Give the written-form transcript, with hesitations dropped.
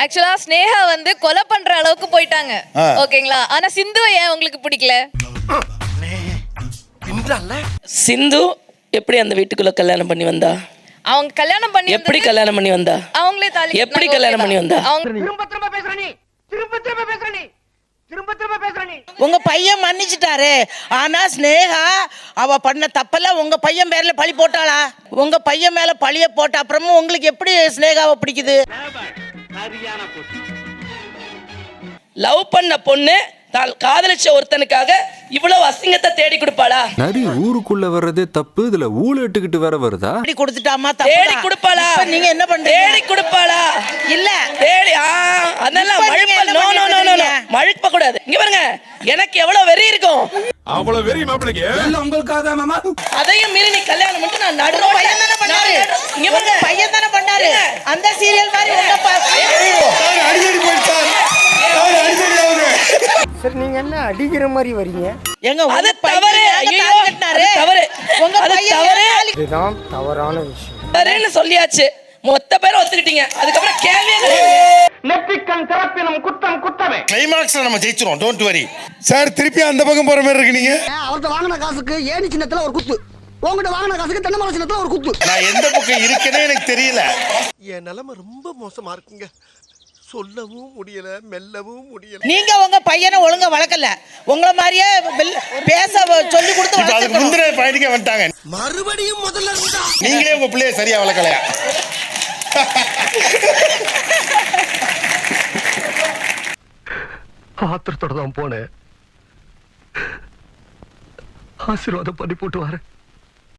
ஆக்சுவலா ஸ்னேகா வந்து கொலை பண்ற அளவுக்கு போயிட்டாங்க. ஓகேங்களா? ஆனா சிந்துவை ஏன் உங்களுக்கு பிடிக்கல? சிந்து எப்படி அந்த வீட்டுக்குள்ள கல்யாணம் பண்ணி வந்தா? அவங்க கல்யாணம் பண்ணி எப்படி கல்யாணம் பண்ணி வந்தா? அவங்களே தாலி எப்படி கல்யாணம் பண்ணி வந்தா? திரும்ப திரும்ப பேசுற நீ. உங்க பையன் மன்னிச்சிட்டாரு. ஆனா ஸ்னேகா அவ பண்ண தப்பெல்லாம் உங்க பையன் பேர்ல பழி போட்டாளா? உங்க பையன் மேல பழிய போட்ட அப்புறமும் உங்களுக்கு எப்படி ஸ்னேகாவை பிடிக்குது? லவ் பண்ண பொண்ணு தான் காதலிச்ச ஒருத்தனுக்காக இவ்வளவு அசிங்கத்தை தேடி கொடுப்பாளா? நரி ஊருக்குள்ள வர்றதே தப்பு, இதுல ஊழட்டுக்கிட்டு வேற வருதா? தேடி கொடுத்துட்டாமா? தேடி கொடுப்பாளா? நீங்க என்ன பண்றீங்க? தேடி கொடுப்பாளா? இல்ல தேடி அதெல்லாம் மழுப்ப கூடாது. இங்க பாருங்க, எனக்கு எவ்வளவு வெறி இருக்கும். அவ்வளவு வெறி மாப்பிளைக்கு எல்லாம் உங்களுக்காக தான் மாமா. அதையும் மீறி நீ கல்யாணம் பண்ணிட்டு நான் நடுற பையன் தானே பண்ணாரு. இங்க பாருங்க, பையன் தானே பண்ணாரு. அந்த சீரியல் மாதிரி உங்க அடிக்கடி போயிட்டார். அடிக்கடி அவரு. சரி, நீங்க என்ன அடிக்கிற மாதிரி வரீங்க? எங்க அது தவறு. கட்டினாரு. தவறு. உங்க பையன் தவறு. இதுதான் தவறான விஷயம். தவறுன்னு சொல்லியாச்சு. மொத்த பேரும் ஒத்துக்கிட்டீங்க. அதுக்கப்புறம் கேள்வியே நெற்றிக்கண் திறப்பினும் குற்றம் குற்றமே. கிளைமாக்ஸ்ல நம்ம ஜெயிச்சிரோம். Don't worry. சார் திருப்பி அந்த பக்கம் போற மாதிரி இருக்கு. நீங்க அவர்கிட்ட வாங்கின காசுக்கு ஏணி சின்னத்துல ஒரு குத்து, உங்ககிட்ட வாங்கின காசுக்கு தென்னை மரம் சின்னத்துல ஒரு குத்து. நான் எந்த பக்கம் இருக்கேனே எனக்கு தெரியல. என் நிலைமை ரொம்ப மோசமா இருக்குங்க. சொல்லவும் முடியல, மெல்லவும் முடியல. நீங்க உங்க பையனை ஒழுங்கா வளர்க்கல. உங்கள மாதிரியே பேச சொல்லி கொடுத்து அதுக்கு முந்திர பயணிக்க வந்துட்டாங்க. மறுபடியும் முதல்ல இருந்தா நீங்களே உங்க பிள்ளைய சரியா வளர்க்கலையா? ஆத்திரத்தோட தான் போனேன். ஆசீர்வாதம் பண்ணி போட்டு வரேன்.